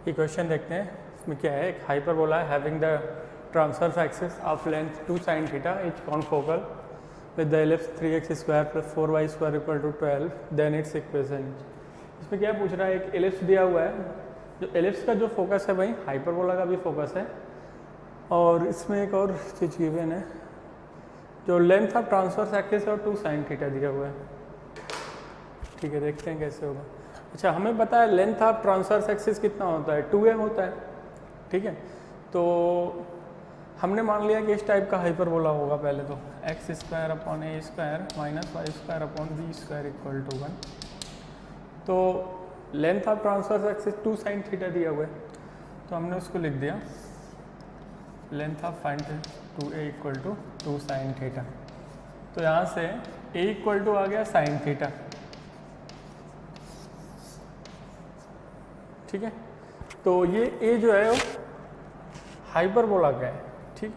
ये क्वेश्चन देखते हैं। इसमें क्या है, एक हाइपरबोला है having the transverse axis of length 2 sin theta each confocal with the ellipse 3x square plus 4y square equal to 12 then its equation. इसमें क्या पूछ रहा है, एक एलिप्स दिया हुआ है, जो एलिप्स का जो फोकस है वही हाइपरबोला का भी फोकस है, और इसमें एक और चीज़ गिवन है, जो लेंथ ऑफ ट्रांसवर्स एक्सिस और 2 sin थीटा दिया हुआ है। ठीक है, देखते हैं कैसे होगा। अच्छा, हमें पता है लेंथ ऑफ ट्रांसवर्स एक्सिस कितना होता है, 2a होता है। ठीक है, तो हमने मान लिया कि इस टाइप का हाइपरबोला होगा। पहले तो x square upon a square minus y square upon b square equal to 1। तो length of transverse axis 2 sin theta दिया हुआ है, तो हमने उसको लिख दिया length of find 2a equal to 2 sin theta. तो यहाँ से a इक्वल टू आ गया sin थीटा। ठीक है, तो ये a जो है वो हाइपरबोला का है। ठीक,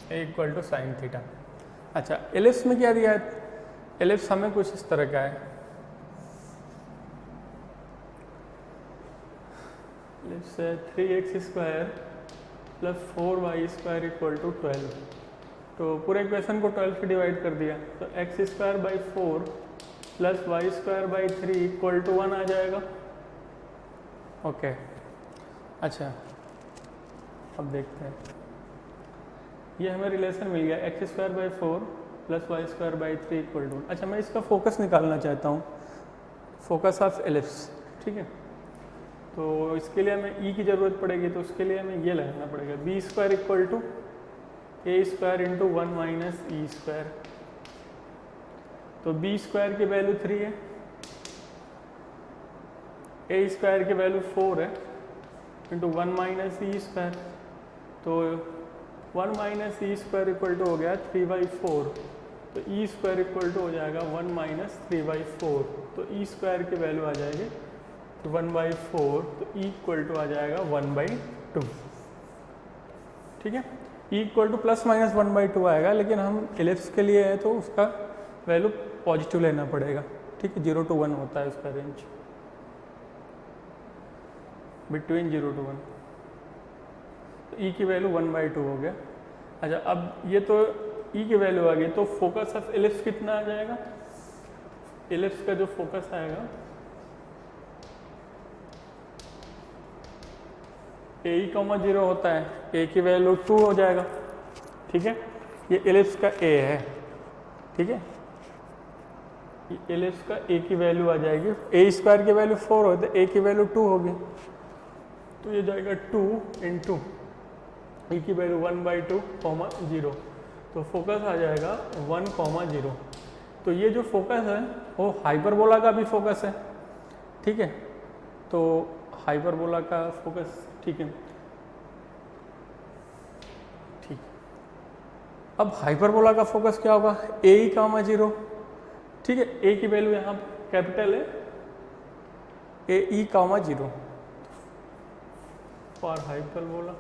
a equal to sine theta. अच्छा, एलिप्स में क्या दिया है, एलिप्स हमें कुछ इस तरह का है। एलिप्स है 3x square plus 4y square equal to 12। तो पूरे इक्वेशन को 12 से डिवाइड कर दिया, तो x square by 4 plus y square by 3 equal to 1 आ जाएगा। ओके, अच्छा अब देखते हैं, ये हमें रिलेशन मिल गया x square by 4 plus y square by 3 equal to. अच्छा, मैं इसका फोकस निकालना चाहता हूँ, फोकस ऑफ एलिप्स। ठीक है, तो इसके लिए हमें e की ज़रूरत पड़ेगी, तो उसके लिए हमें ये लगाना पड़ेगा b square equal to A square into 1 minus e square. तो बी स्क्वायर की वैल्यू 3 है, ए स्क्वायर की वैल्यू 4 है, इंटू 1 माइनस ई स्क्वायर। तो 1 minus e square equal to हो गया 3/4। तो ई स्क्वायर इक्वल टू हो जाएगा 1 माइनस 3/4। तो ई स्क्वायर की वैल्यू आ जाएगी 1/4, तो ई इक्वल टू आ जाएगा 1/2। ठीक है, ई इक्वल टू प्लस माइनस 1/2 आएगा, लेकिन हम एलिप्स के लिए है तो उसका वैल्यू पॉजिटिव लेना पड़ेगा। ठीक है, 0 to 1 होता है उसका रेंज, बिटवीन 0 to 1। तो ई की वैल्यू 1/2 हो गया। अच्छा, अब ये तो ई की वैल्यू आ गई, तो फोकस ऑफ एलिप्स कितना आ जाएगा, एलिप्स का जो फोकस आएगा ए ई कॉमा 0 होता है, ए की वैल्यू 2 हो जाएगा। ठीक है, ये एलिप्स का ए है। ठीक है, ये एलिप्स का ए की वैल्यू आ जाएगी, ए स्क्वायर की वैल्यू 4 होती है, ए की वैल्यू 2 होगी, तो ये जाएगा 2 इंटू ई की वैल्यू 1/2 कॉमा 0। तो फोकस आ जाएगा 1 कॉमा 0। तो ये जो फोकस है वो हाइपरबोला का भी फोकस है। ठीक है, तो हाइपरबोला का फोकस, ठीक है, ठीक। अब हाइपरबोला का फोकस क्या होगा, ए ई कॉमा 0। ठीक है, ए की वैल्यू यहाँ कैपिटल है, A E comma 0 for hyperbola.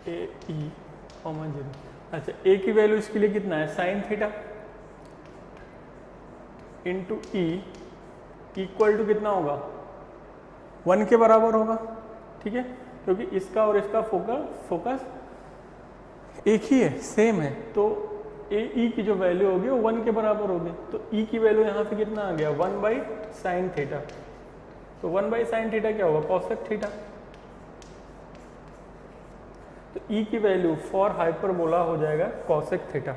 A E comma 0। अच्छा, ए की वैल्यू इसके लिए कितना है, sine theta into E equal to कितना होगा, 1 के बराबर होगा। ठीक है, क्योंकि इसका और इसका फोकस एक ही है, सेम है, तो ए ई की जो वैल्यू होगी वो 1 के बराबर होगी। तो ई की वैल्यू यहाँ पे कितना आ गया, 1/sin थीटा। तो 1/sin थीटा क्या होगा, कॉसेक थीटा। तो ई की वैल्यू फॉर हाइपरबोला हो जाएगा कॉसेक थीटा।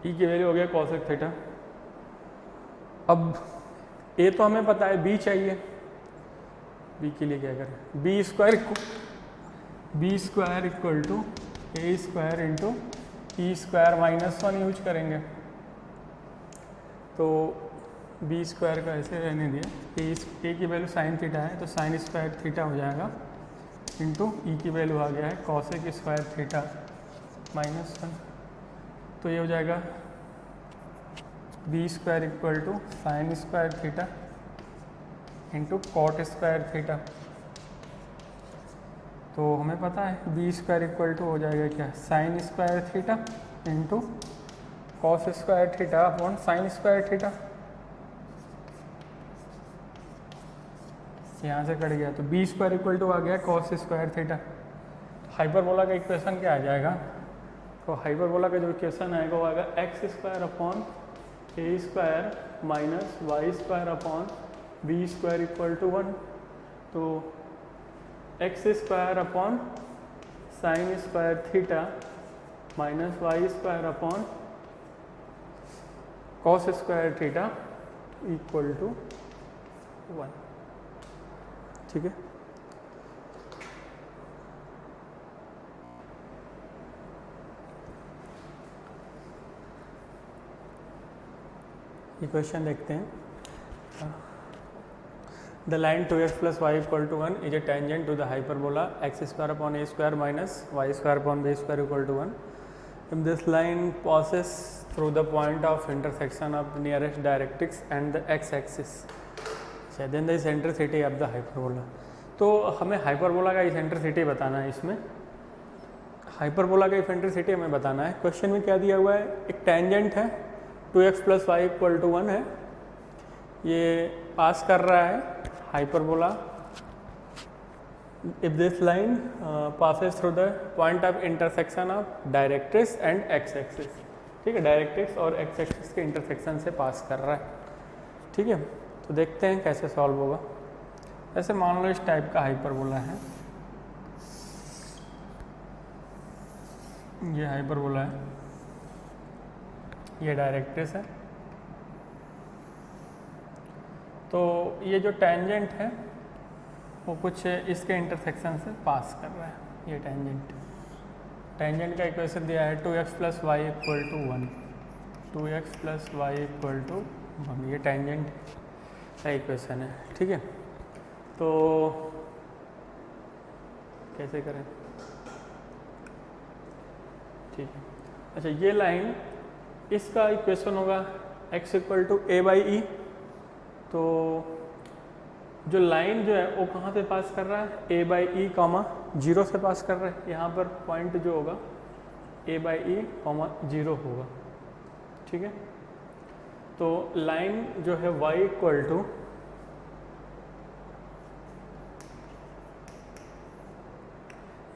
ई की वैल्यू हो गया कॉसेक थीटा। अब ए तो हमें पता है, बी चाहिए, बी के लिए क्या करें, b square equal to A square into E square minus 1 use करेंगे। तो बी स्क्वायर का ऐसे रहने दिया, ए की वैल्यू साइन थीटा है, तो साइन स्क्वायर थीटा हो जाएगा इंटू ई की वैल्यू आ गया है कॉसेक स्क्वायर थीटा -1 तो ये हो जाएगा B square equal to sine square theta into cot square theta. तो हमें पता है बी स्क्वायर इक्वल टू हो जाएगा क्या, sign square theta into cos square theta upon sine square theta. यहाँ से कट गया तो बी स्क्वायर इक्वल टू आ गया कॉस स्क्वायर थीटा। हाइपरबोला का इक्वेशन क्या आ जाएगा, तो हाइपरबोला का जो इक्वेशन आएगा वो आएगा x square upon a square minus y square upon b square equal to 1। तो x square upon sine square theta minus y square upon cos square theta equal to 1। ठीक है, इक्वेशन देखते हैं। The line 2x plus y equal to 1 is a tangent to the hyperbola x square upon a square minus y square upon b square equal to 1। If this line passes through the point of intersection of the nearest directrix and the x-axis, then the eccentricity of the hyperbola। तो हमें hyperbola का eccentricity बताना है। इसमें hyperbola का eccentricity हमें बताना है। क्वेश्चन में क्या दिया हुआ है, एक टेंजेंट है 2x plus y equal to 1 है, ये पास कर रहा है hyperbola. If this line passes through the point of intersection of directrix and x axis. ठीक है, डायरेक्ट्रिक्स और एक्स एक्सिस के इंटरसेक्शन से पास कर रहा है। ठीक है, तो देखते हैं कैसे सॉल्व होगा। ऐसे मान लो इस टाइप का हाइपरबोला है, ये हाइपरबोला है, ये डायरेक्ट्रिक्स है। तो ये जो टेंजेंट है वो कुछ इसके इंटरसेक्शन से पास कर रहा है। ये टेंजेंट का इक्वेशन दिया है 2x plus y equal to 1, 2x plus y equal to 1, ये टेंजेंट का इक्वेशन है। ठीक है, तो कैसे करें, ठीक है। अच्छा, ये लाइन, इसका इक्वेशन होगा x equal to A by E. तो जो लाइन जो है वो कहाँ से पास कर रहा है, ए बाई ई कॉमा 0 से पास कर रहा है। यहाँ पर पॉइंट जो होगा ए बाई ई कॉमा 0 होगा। ठीक है, तो लाइन जो है y इक्वल टू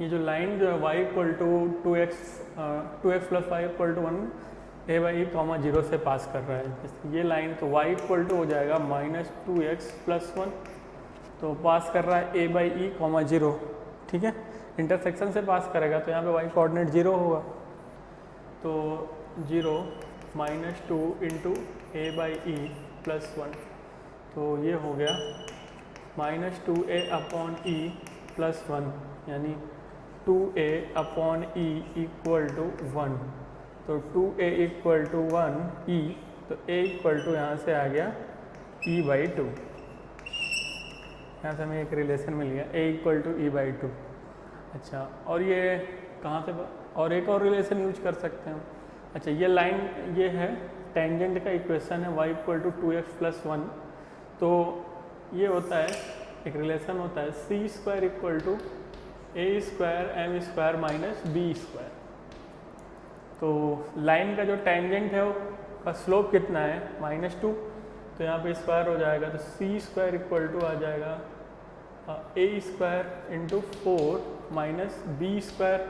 ये जो लाइन जो है y equal to 2x plus y equal to 1 a by e comma 0 से पास कर रहा है। ये लाइन तो y इक्वल टू हो जाएगा माइनस 2x प्लस 1, तो पास कर रहा है ए बाई ई कॉमा 0। ठीक है, इंटरसेक्शन से पास करेगा तो यहाँ पे y कोऑर्डिनेट 0 होगा, तो 0 minus 2 into A by E plus 1, तो ये हो गया minus 2a upon E plus 1, यानी 2a upon E equal to 1। तो 2a इक्वल टू 1 ई, तो a इक्वल टू यहाँ से आ गया e बाई 2। यहाँ से हमें एक रिलेशन मिल गया a equal to e by 2। अच्छा, और ये कहाँ से, और एक और रिलेशन यूज कर सकते हैं। अच्छा, ये लाइन ये है टेंजेंट का इक्वेशन है y equal to 2x plus 1। तो ये होता है, एक रिलेशन होता है C square equal to A square M square minus B square. तो लाइन का जो टेंजेंट है वो का स्लोप कितना है, -2, तो यहाँ पे स्क्वायर हो जाएगा, तो सी स्क्वायर इक्वल टू आ जाएगा A square into 4 minus B square.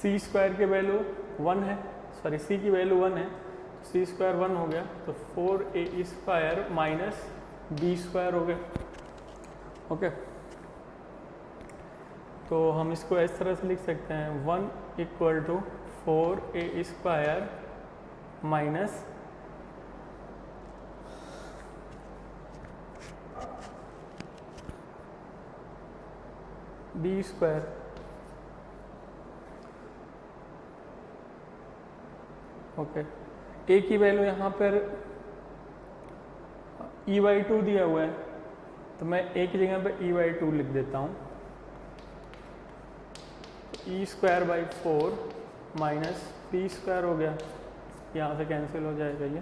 C square की वैल्यू 1 है, सॉरी सी की वैल्यू 1 है, सी स्क्वायर 1 हो गया, तो 4a square minus B square हो गया। ओके, तो हम इसको इस तरह से लिख सकते हैं 1 equal to 4a square minus B square. Okay, a की वैल्यू यहाँ पर e बाई 2 दिया हुआ है, तो मैं a की जगह पर e बाई 2 लिख देता हूँ। e square by 4 minus P square हो गया, यहाँ से कैंसिल हो जाएगा ये,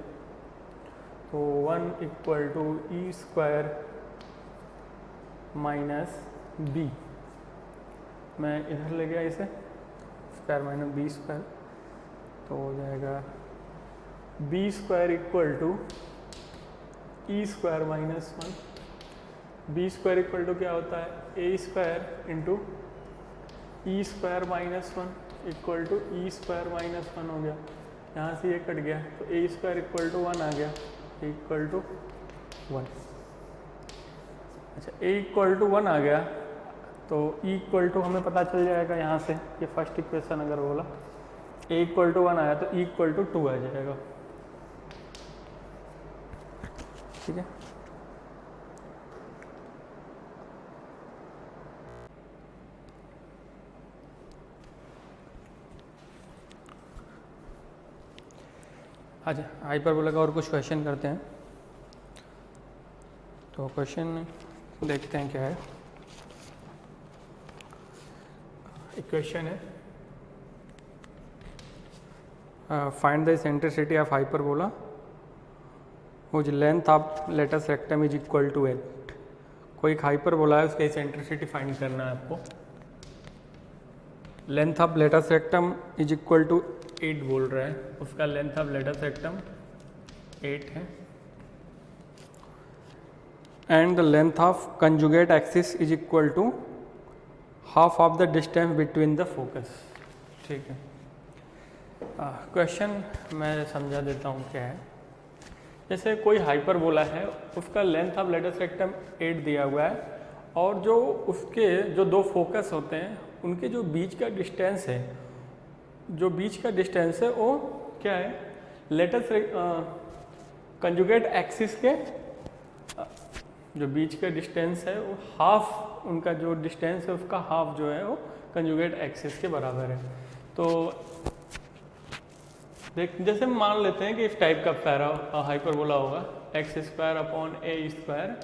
तो 1 equal to E square minus b, मैं इधर ले गया इसे स्क्वायर माइनस बी स्क्वायर, तो हो जाएगा B square equal to E square minus 1, B square equal to क्या होता है A square into E square minus 1 equal to E square minus 1 हो गया, यहाँ से ये कट गया तो ए स्क्वायर इक्वल टू 1 आ गया, इक्वल टू 1। अच्छा ए इक्वल टू 1 आ गया तो ई इक्वल टू हमें पता चल जाएगा यहाँ से, ये फर्स्ट इक्वेशन अगर बोला ए इक्वल टू 1 आया तो ई इक्वल टू 2 आ जाएगा, ठीक है। अच्छा हाइपरबोला का और कुछ क्वेश्चन करते हैं, तो क्वेश्चन देखते हैं क्या है। एक क्वेश्चन है find the eccentricity of hyperbola whose length of latus rectum is equal to 8। कोई एक हाइपरबोला है, उसका इसेंट्रिसिटी फाइंड करना है आपको। Length of latus rectum is equal to 8 बोल रहा है, उसका लेंथ ऑफ लेटस रेक्टम 8 है, and the length of conjugate axis is equal to half of the distance between the focus, ठीक है। क्वेश्चन मैं समझा देता हूँ क्या है। जैसे कोई हाइपरबोला है, उसका लेंथ ऑफ लेटस रेक्टम 8 दिया हुआ है, और जो उसके जो दो फोकस होते हैं उनके जो बीच का डिस्टेंस है, जो बीच का डिस्टेंस है वो क्या है, लेटस कंजुगेट एक्सिस के जो बीच का डिस्टेंस है वो हाफ, उनका जो डिस्टेंस है उसका हाफ जो है वो कंजुगेट एक्सिस के बराबर है। तो देख जैसे मान लेते हैं कि इस टाइप का पैरा हाइपरबोला होगा, x square upon a square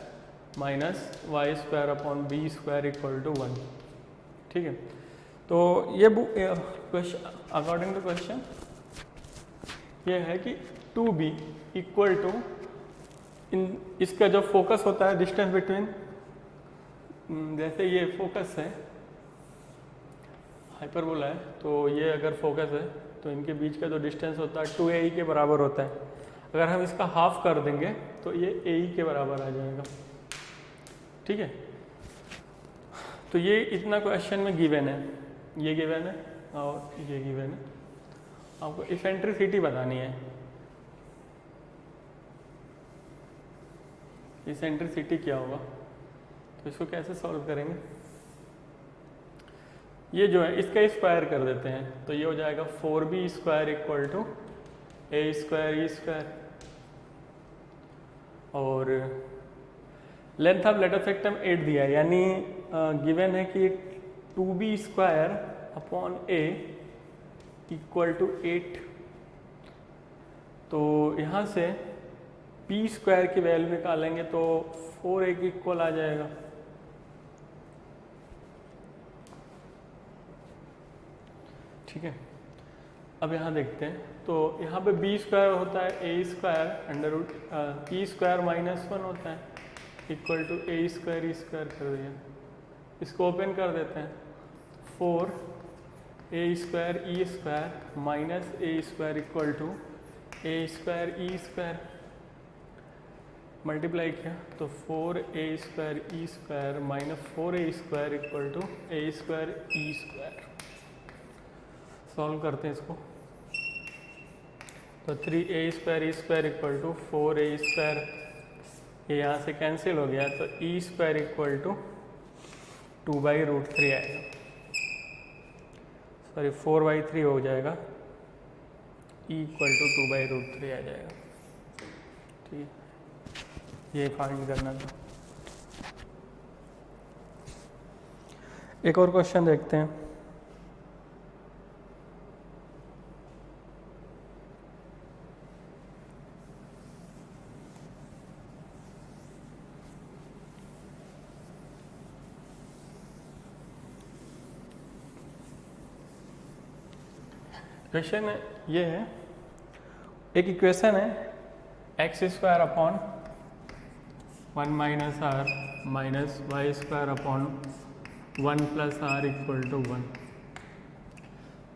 minus y square upon b square equal to 1, ठीक है। तो ये क्वेश्चन अकॉर्डिंग टू क्वेश्चन ये है कि 2b इक्वल टू इसका जो फोकस होता है डिस्टेंस बिटवीन, जैसे ये फोकस है हाइपरबोला है, तो ये अगर फोकस है तो इनके बीच का जो डिस्टेंस होता है 2ae के बराबर होता है। अगर हम इसका हाफ कर देंगे तो ये ae के बराबर आ जाएगा, ठीक है। तो ये इतना क्वेश्चन में गिवन है, ये गिवन है और ये गिवन है, आपको इसेंट्रिसिटी बतानी है। इसेंट्रिसिटी क्या होगा, तो इसको कैसे सॉल्व करेंगे। ये जो है इसका स्क्वायर कर देते हैं, तो ये हो जाएगा 4b square equal to A square E square, और लेंथ ऑफ लेटस रेक्टम 8 दिया है, यानी गिवन है कि 2b square upon a equal to 8। तो यहाँ से p स्क्वायर की वैल्यू निकालेंगे तो 4a की इक्वल आ जाएगा, ठीक है। अब यहाँ देखते हैं, तो यहाँ पे b स्क्वायर होता है A square under root P square minus 1 होता है equal to A square E square कर दिया। इसको ओपन कर देते हैं, 4 A square E square minus A square equal to A square E square, multiply किया तो 4a square E square minus 4a square equal to A square E square. Solve करते हैं इसको, तो 3a square E square equal to 4a square, ये यहाँ से cancel हो गया, तो ई स्क्वायर इक्वल टू 2/√3 आएगा, सॉरी 4/3 हो जाएगा, ई इक्वल टू 2/√3 आ जाएगा, ठीक है। ये फाइंड करना था। एक और क्वेश्चन देखते हैं। क्वेश्चन ये है, एक इक्वेशन है x square upon 1 minus r minus y square upon 1 plus r equal to 1।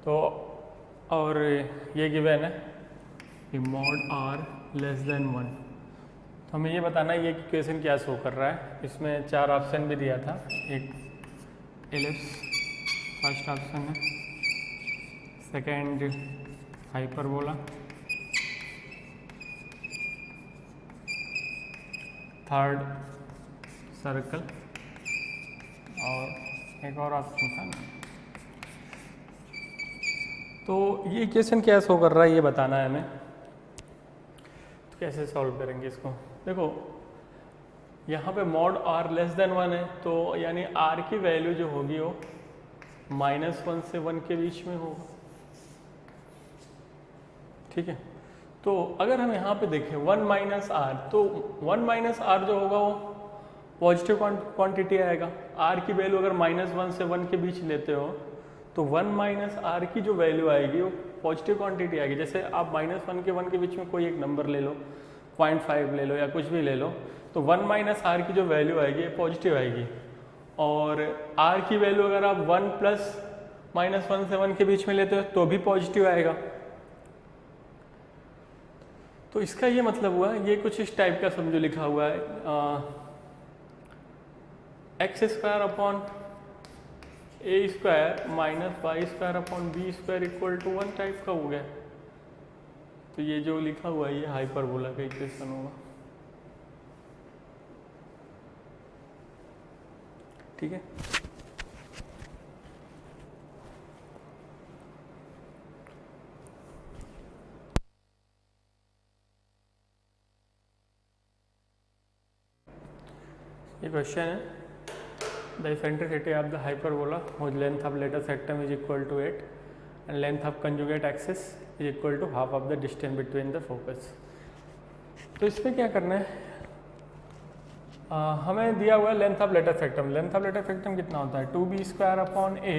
तो और ये गिवन है कि मॉड आर लेस देन 1। तो हमें ये बताना है ये इक्वेशन क्या शो कर रहा है। इसमें 4 ऑप्शन भी दिया था, एक एलिप्स फर्स्ट ऑप्शन है, सेकेंड हाइपरबोला, थर्ड सर्कल और एक और ऑप्शन था ना। तो ये इक्वेशन क्या शो कर रहा है ये बताना है हमें। तो कैसे सॉल्व करेंगे इसको? देखो यहाँ पे मॉड आर लेस देन 1 है, तो यानी आर की वैल्यू जो होगी वो -1 से 1 के बीच में होगा। ठीक है, तो अगर हम यहाँ पे देखें 1 माइनस आर, तो 1 माइनस आर जो होगा वो पॉजिटिव क्वांटिटी आएगा। आर की वैल्यू अगर -1 से 1 के बीच लेते हो तो 1 माइनस आर की जो वैल्यू आएगी वो पॉजिटिव क्वांटिटी आएगी। जैसे आप -1 के 1 के बीच में कोई एक नंबर ले लो, 0.5 ले लो या कुछ भी ले लो, तो 1 माइनस आर की जो वैल्यू आएगी ये पॉजिटिव आएगी। और आर की वैल्यू अगर आप 1 प्लस -1 से 1 के बीच में लेते हो तो भी पॉजिटिव आएगा। तो इसका ये मतलब हुआ, ये कुछ इस टाइप का समझो लिखा हुआ है, x square upon a square minus y square upon b square equal to 1 type का हो गया। तो ये जो लिखा हुआ है ये हाइपरबोला का इक्वेशन होगा। ठीक है, ये क्वेश्चन है, the eccentricity of the hyperbola whose length of later sectum is equal to 8 and length of conjugate axis is equal to half of the distance between the focus। तो इसमें क्या करना है, हमें दिया हुआ है length of latus rectum. Length of latus rectum कितना होता है 2b square upon a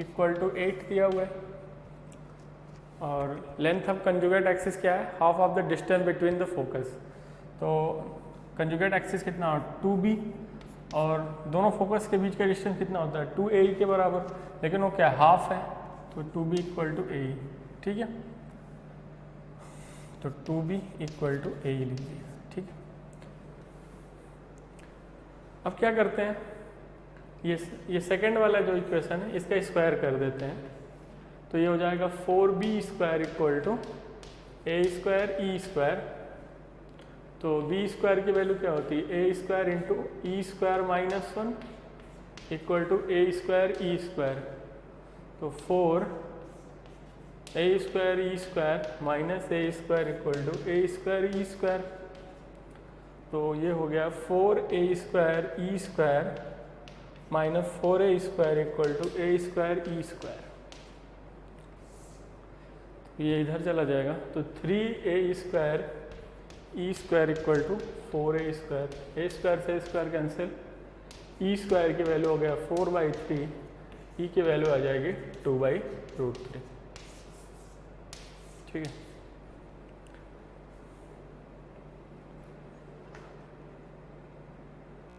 equal to 8 दिया हुआ है। और लेंथ ऑफ कंजुगेट एक्सिस क्या है, half of the distance between the focus. तो कंजुगेट एक्सिस कितना हो 2b और दोनों फोकस के बीच का डिस्टेंस कितना होता है 2a के बराबर, लेकिन वो क्या हाफ है, तो 2b इक्वल टू a। ठीक है, तो 2b इक्वल टू a लीजिए। ठीक है, अब क्या करते हैं, ये सेकेंड वाला जो इक्वेशन है इसका स्क्वायर कर देते हैं। तो ये हो जाएगा 4b square equal to a square e square. तो b स्क्वायर की वैल्यू क्या होती है a square into E square minus 1 equal to a square e square. तो 4 a square e square minus a square equal to a square e square. तो ये हो गया 4a square e square minus 4a square equal to a square e square. ये इधर चला जाएगा, तो 3a square E square equal to 4a square. A square से स्क्वायर कैंसिल, ई स्क्वायर की वैल्यू हो गया 4/3, ई की वैल्यू आ जाएगी 2/√3। ठीक है।